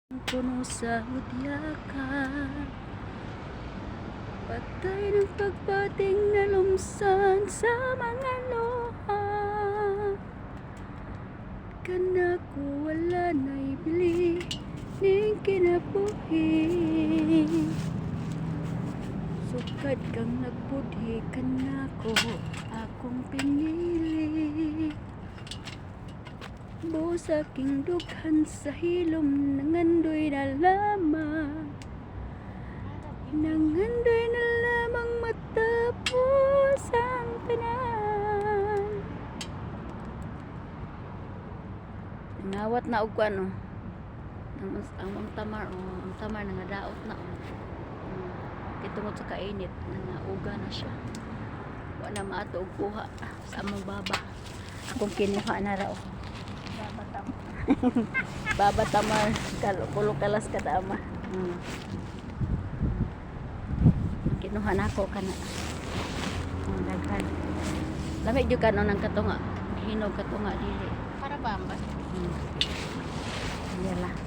Puno sa hudyakan, patay ng pagbating na lumsan sa mga luha. Kanako wala na ibili ning kinabuhi, sukad kang nagbudhi kanako akong pinili. Buos aking dughan sa hilom, nangandoy na lamang, nangandoy na lamang matapos ang tanan. Nangawat na og ano, ang tamar nangadaot na kitungod sa kainit, nangauga na siya, wala maato og kuha sa among baba. Akong kinuha na raw. Baba tamar kulo kalas kadama. Kinuha na ako kana. Daghan. Lami jud kanon ang katunga. Hinog katunga dili. Para ba? Yala.